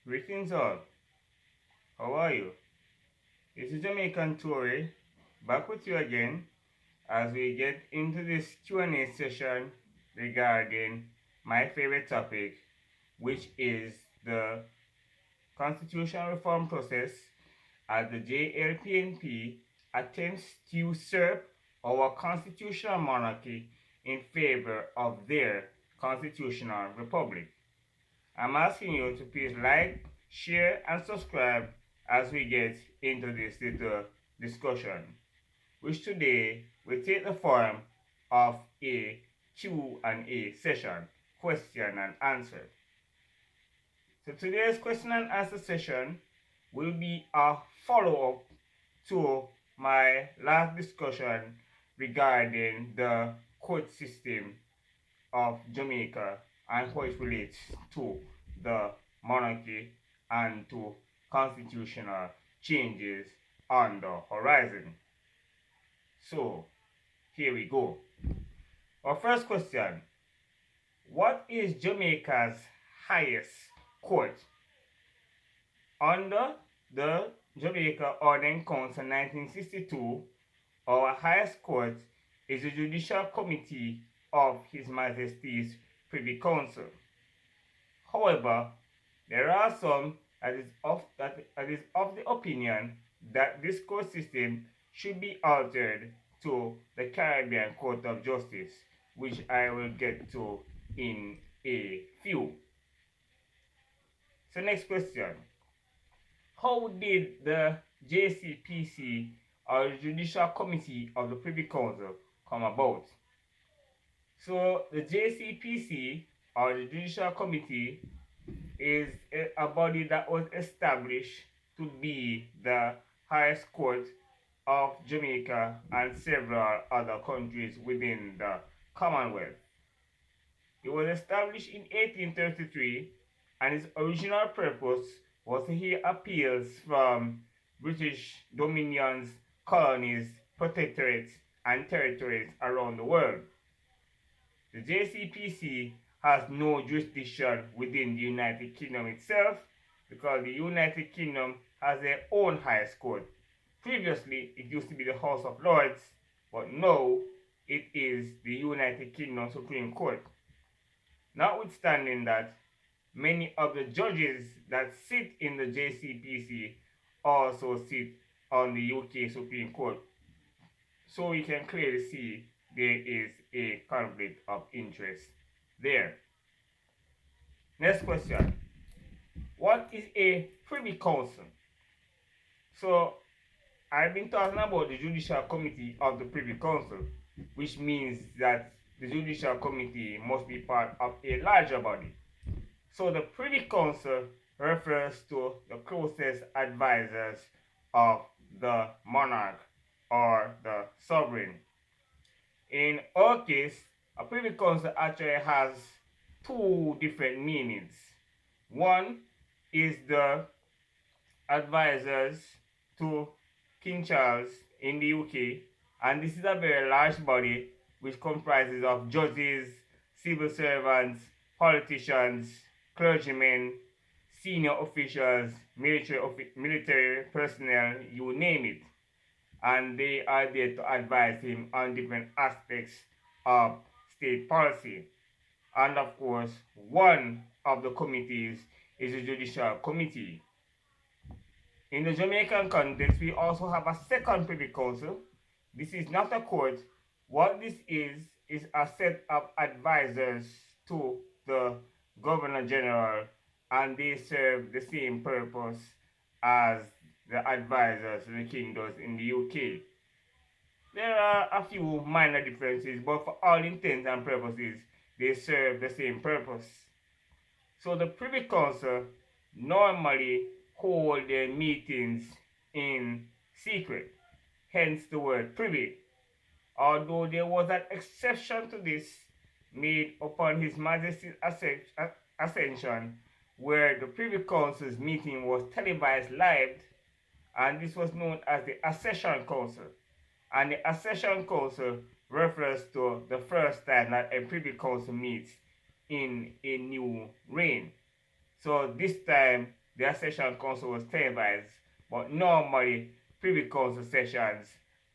Greetings all. How are you? This is Jamaican Tory back with you again as we get into this Q&A session regarding my favorite topic, which is the constitutional reform process as the JLPNP attempts to usurp our constitutional monarchy in favor of their constitutional republic. I'm asking you to please like, share, and subscribe as we get into this little discussion, which today will take the form of a Q&A session, question and answer. So today's question and answer session will be a follow-up to my last discussion regarding the court system of Jamaica and how it relates to the monarchy and to constitutional changes on the horizon. So, here we go. Our first question: what is Jamaica's highest court? Under the Jamaica Ordnance Council 1962, our highest court is the Judicial Committee of His Majesty's Privy Council. However, there are some that is of the opinion that this court system should be altered to the Caribbean Court of Justice, which I will get to in a few. So next question: how did the JCPC, or the Judicial Committee of the Privy Council, come about? So the JCPC, or the Judicial Committee, is a body that was established to be the highest court of Jamaica and several other countries within the Commonwealth. It was established in 1833, and its original purpose was to hear appeals from British dominions, colonies, protectorates, and territories around the world. The JCPC has no jurisdiction within the United Kingdom itself because the United Kingdom has their own highest court. Previously, it used to be the House of Lords, but now it is the United Kingdom Supreme Court. Notwithstanding that, many of the judges that sit in the JCPC also sit on the UK Supreme Court. So we can clearly see there is a conflict of interest there. Next question: what is a Privy Council? So I've been talking about the Judicial Committee of the Privy Council, which means that the Judicial Committee must be part of a larger body. So the Privy Council refers to the closest advisors of the monarch or the sovereign. In our case, a Privy Council actually has two different meanings. One is the advisors to King Charles in the UK, and this is a very large body which comprises of judges, civil servants, politicians, clergymen, senior officials, military personnel, you name it. And they are there to advise him on different aspects of state policy. And of course, one of the committees is the Judicial Committee. In the Jamaican context, we also have a second Privy Council. This is not a court. What this is a set of advisors to the Governor General, and they serve the same purpose as the advisors the King does in the UK. There are a few minor differences, but for all intents and purposes, they serve the same purpose. So the Privy Council normally hold their meetings in secret, hence the word privy. Although there was an exception to this made upon His Majesty's ascension, where the Privy Council's meeting was televised live, and this was known as the Accession Council. And the Accession Council refers to the first time that a Privy Council meets in a new reign. So this time their session council was televised, but normally Privy Council sessions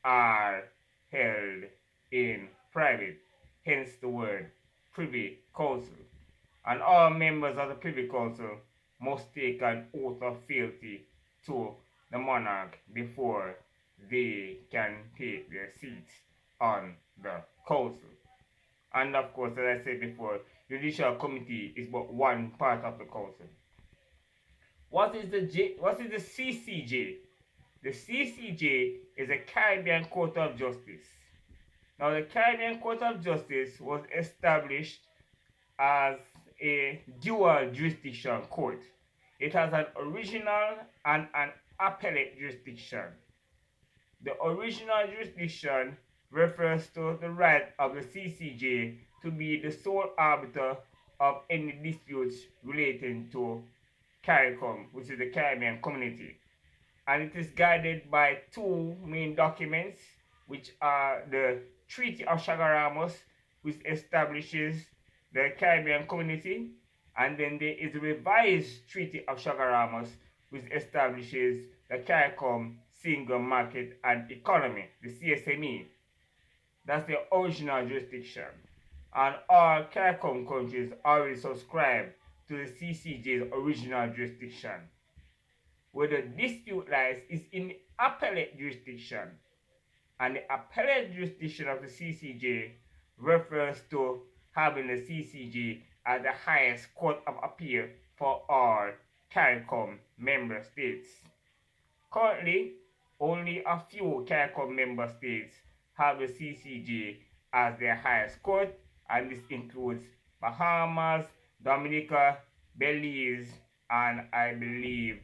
are held in private, hence the word Privy Council. And all members of the Privy Council must take an oath of fealty to the monarch before they can take their seats on the council. And of course, as I said before, Judicial Committee is but one part of the council. What is the CCJ? The CCJ is a Caribbean Court of Justice. Now, the Caribbean Court of Justice was established as a dual jurisdiction court. It has an original and an appellate jurisdiction. The original jurisdiction refers to the right of the CCJ to be the sole arbiter of any disputes relating to CARICOM, which is the Caribbean Community. And it is guided by two main documents, which are the Treaty of Chaguaramas, which establishes the Caribbean Community, and then there is the revised Treaty of Chaguaramas, which establishes the CARICOM Single Market and Economy, the CSME. That's the original jurisdiction. And all CARICOM countries already subscribe to the CCJ's original jurisdiction. Where the dispute lies is in the appellate jurisdiction. And the appellate jurisdiction of the CCJ refers to having the CCJ as the highest court of appeal for all CARICOM member states. Currently, only a few CARICOM member states have the CCJ as their highest court, and this includes Bahamas, Dominica, Belize, and I believe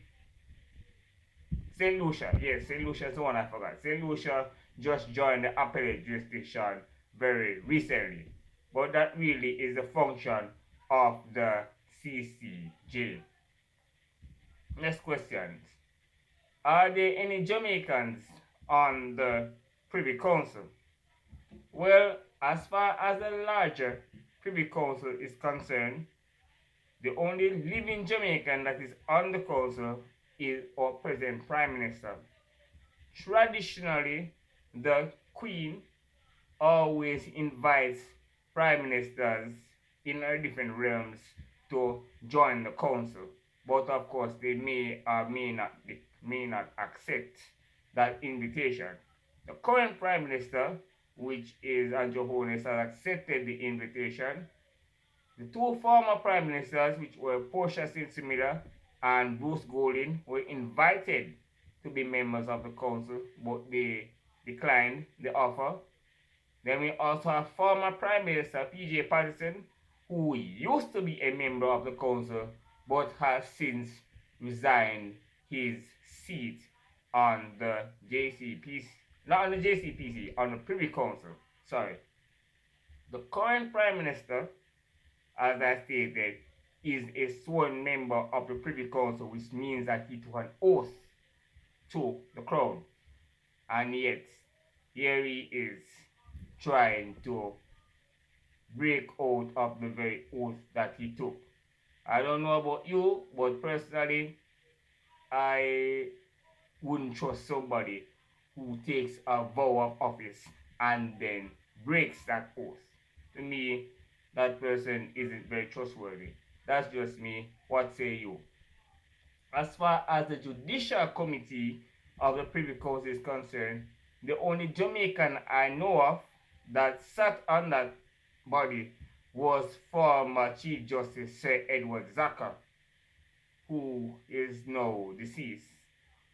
St. Lucia. Yes, St. Lucia is the one I forgot. St. Lucia just joined the appellate jurisdiction very recently. But that really is a function of the CCJ. Next question. Are there any Jamaicans on the Privy Council? Well, as far as the larger Privy Council is concerned, the only living Jamaican that is on the council is our present Prime Minister. Traditionally, the Queen always invites Prime Ministers in our different realms to join the council, but of course they may or may not accept that invitation. The current Prime Minister, which is Andrew Holness, has accepted the invitation. The two former Prime Ministers, which were Portia St-Similar and Bruce Golding, were invited to be members of the council, but they declined the offer. Then we also have former Prime Minister P.J. Patterson, who used to be a member of the council, but has since resigned his seat on the JCPC, not on the JCPC, on the Privy Council. Sorry. The current Prime Minister, as I stated, is a sworn member of the Privy Council, which means that he took an oath to the crown. And yet, here he is trying to break out of the very oath that he took. I don't know about you, but personally, I wouldn't trust somebody who takes a vow of office and then breaks that oath. To me, that person isn't very trustworthy. That's just me. What say you? As far as the Judicial Committee of the Privy Council is concerned, the only Jamaican I know of that sat on that body was former Chief Justice Sir Edward Zaka, who is now deceased.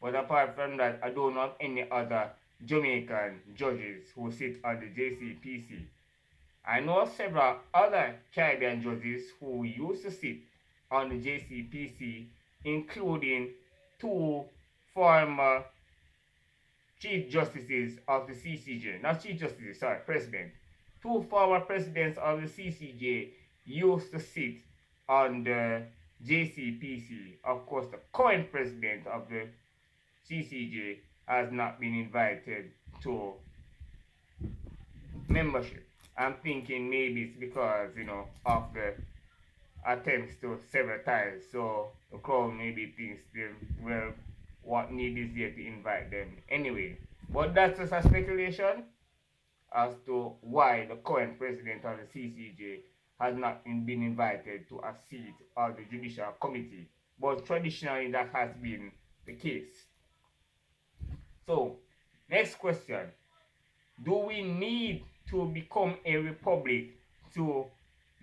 But apart from that, I don't know of any other Jamaican judges who sit on the JCPC. I know of several other Caribbean judges who used to sit on the JCPC, including two former Chief Justices of the CCJ, not Chief Justices, sorry, President. Two former presidents of the CCJ used to sit on the JCPC. Of course, the current president of the CCJ has not been invited to membership. I'm thinking maybe it's because, of the attempts to sever ties. So the crown maybe thinks them, well, what need is there to invite them anyway. But that's just a speculation as to why the current president of the CCJ has not been invited to a seat of the Judicial Committee. But traditionally, that has been the case. So, next question. Do we need to become a republic to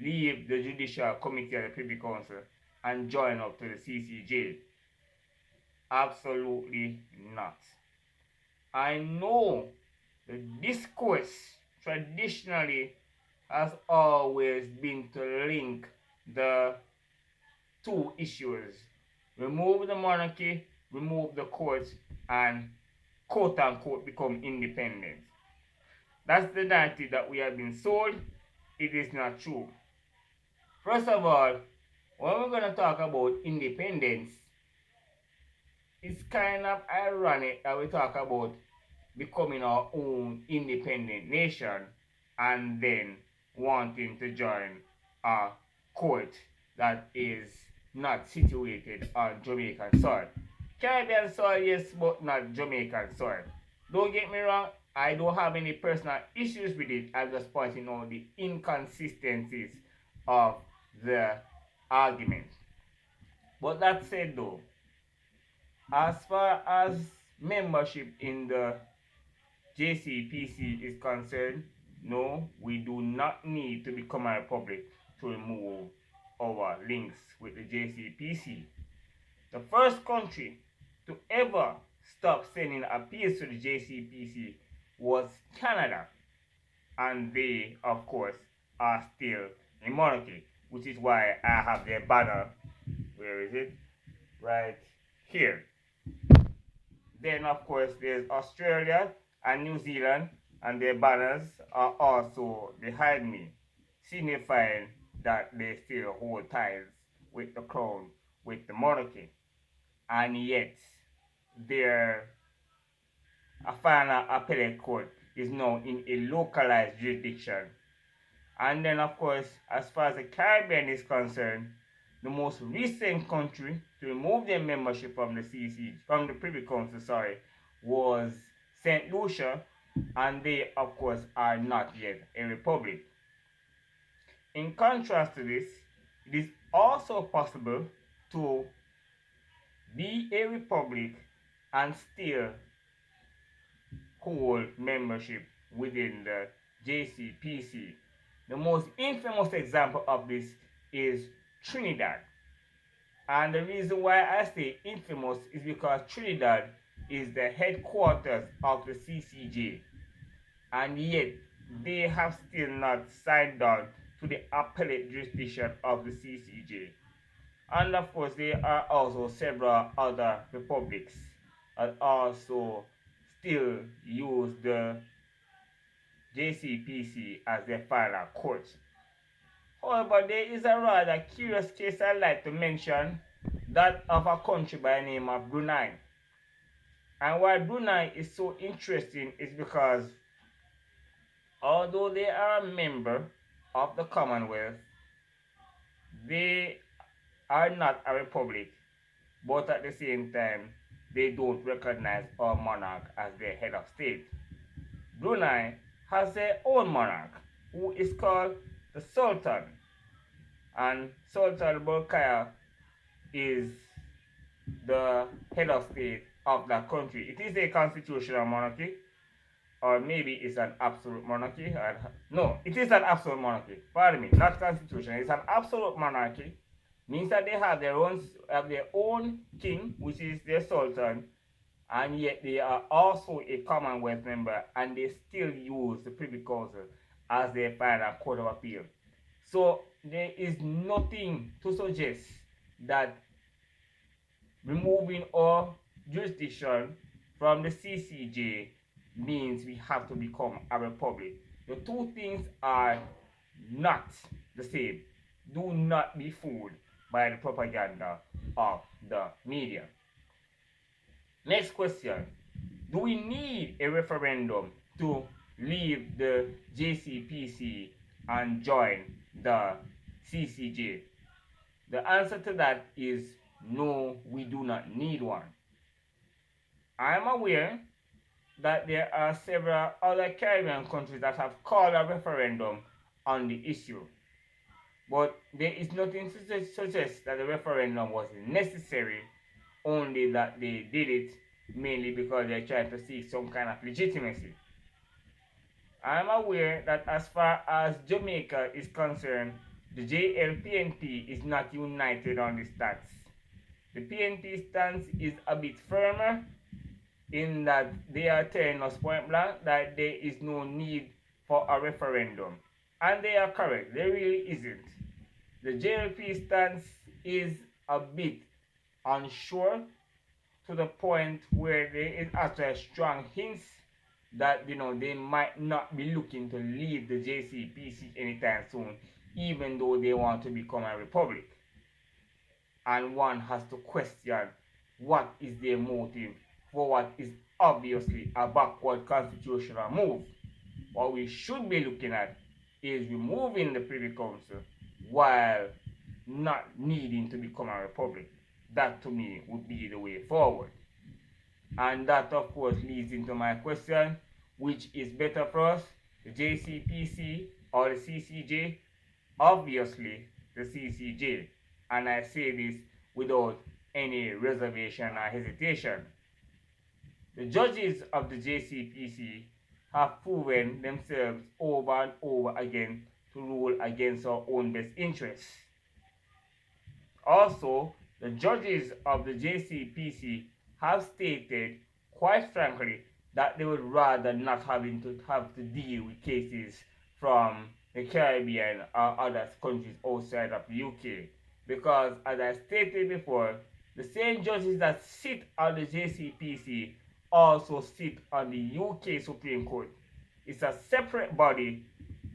leave the Judicial Committee of the Privy Council and join up to the CCJ? Absolutely not. I know the discourse traditionally has always been to link the two issues. Remove the monarchy, remove the courts, and quote unquote become independent. That's the narrative that we have been sold. It is not true. First of all, when we're going to talk about independence, it's kind of ironic that we talk about becoming our own independent nation and then wanting to join a court that is not situated on Jamaican soil. Caribbean soil, yes, but not Jamaican soil. Don't get me wrong, I don't have any personal issues with it. I'm just pointing out the inconsistencies of the argument. But that said though, as far as membership in the JCPC is concerned, no, we do not need to become a republic to remove our links with the JCPC. The first country to ever stop sending appeals to the JCPC was Canada, and they, of course, are still a monarchy, which is why I have their banner. Where is it? Right here. Then, of course, there's Australia and New Zealand, and their banners are also behind me, signifying that they still hold ties with the crown, with the monarchy. And yet, their final appellate court is now in a localized jurisdiction. And then, of course, as far as the Caribbean is concerned, the most recent country to remove their membership from the from the Privy Council, was St. Lucia, and they, of course, are not yet a republic. In contrast to this, it is also possible to be a republic and still hold membership within the JCPC. The most infamous example of this is Trinidad. And the reason why I say infamous is because Trinidad is the headquarters of the CCJ. And yet, they have still not signed on to the appellate jurisdiction of the CCJ. And of course, there are also several other republics that also still use the JCPC as their final court. However, there is a rather curious case I'd like to mention, that of a country by the name of Brunei. And why Brunei is so interesting is because although they are a member of the Commonwealth, they are not a republic, but at the same time, they don't recognize our monarch as their head of state. Brunei has their own monarch, who is called the Sultan, and Sultan Bolkiah is the head of state of that country. It is a constitutional monarchy, or maybe it's an absolute monarchy. No, it is an absolute monarchy. Pardon me, not constitutional. It's an absolute monarchy. Means that they have their own king, which is their sultan, and yet they are also a Commonwealth member, and they still use the Privy Council as their final court of appeal. So there is nothing to suggest that removing our jurisdiction from the CCJ means we have to become a republic. The two things are not the same. Do not be fooled by the propaganda of the media. Next question. Do we need a referendum to leave the JCPC and join the CCJ? The answer to that is no, we do not need one. I am aware that there are several other Caribbean countries that have called a referendum on the issue. But there is nothing to suggest that the referendum was necessary, only that they did it mainly because they're trying to seek some kind of legitimacy. I'm aware that as far as Jamaica is concerned, the JLPNP is not united on the stance. The PNP stance is a bit firmer in that they are telling us point blank that there is no need for a referendum. And they are correct, there really isn't. The JLP stance is a bit unsure to the point where there is actually strong hints that they might not be looking to leave the JCPC anytime soon, even though they want to become a republic. And one has to question what is their motive for what is obviously a backward constitutional move. What we should be looking at is removing the Privy Council while not needing to become a republic. That to me would be the way forward. And that of course leads into my question, which is better for us, the JCPC or the CCJ? Obviously the CCJ. And I say this without any reservation or hesitation. The judges of the JCPC have proven themselves over and over again to rule against our own best interests. Also, the judges of the JCPC have stated, quite frankly, that they would rather not have to deal with cases from the Caribbean or other countries outside of the UK. Because, as I stated before, the same judges that sit on the JCPC also sit on the UK Supreme Court. It's a separate body,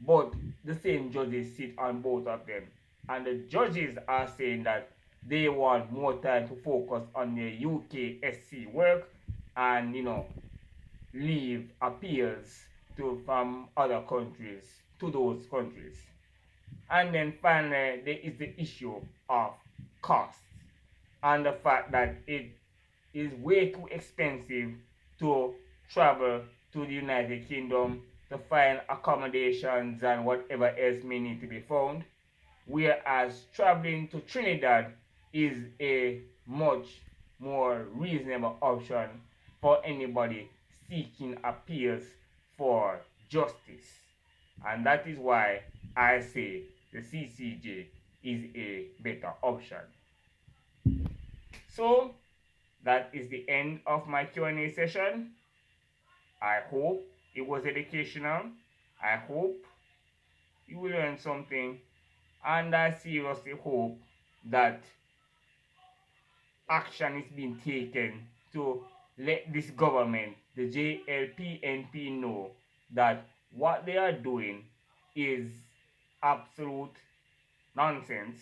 but the same judges sit on both of them. And the judges are saying that they want more time to focus on their UK SC work and, leave appeals from other countries to those countries. And then finally, there is the issue of costs and the fact that it is way too expensive to travel to the United Kingdom to find accommodations and whatever else may need to be found, whereas traveling to Trinidad is a much more reasonable option for anybody seeking appeals for justice. And that is why I say the CCJ is a better option. So that is the end of my Q&A session. I hope it was educational. I hope you learned something, and I seriously hope that action is being taken to let this government, the JLPNP, know that what they are doing is absolute nonsense,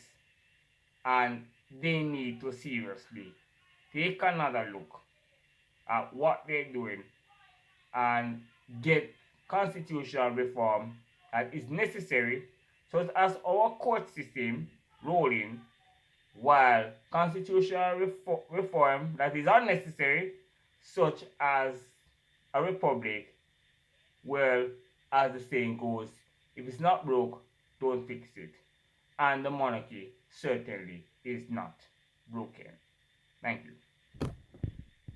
and they need to seriously take another look at what they're doing and get constitutional reform that is necessary so as our court system rolling, while constitutional reform that is unnecessary, such as a republic, well, as the saying goes, if it's not broke, don't fix it. And the monarchy certainly is not broken. Thank you.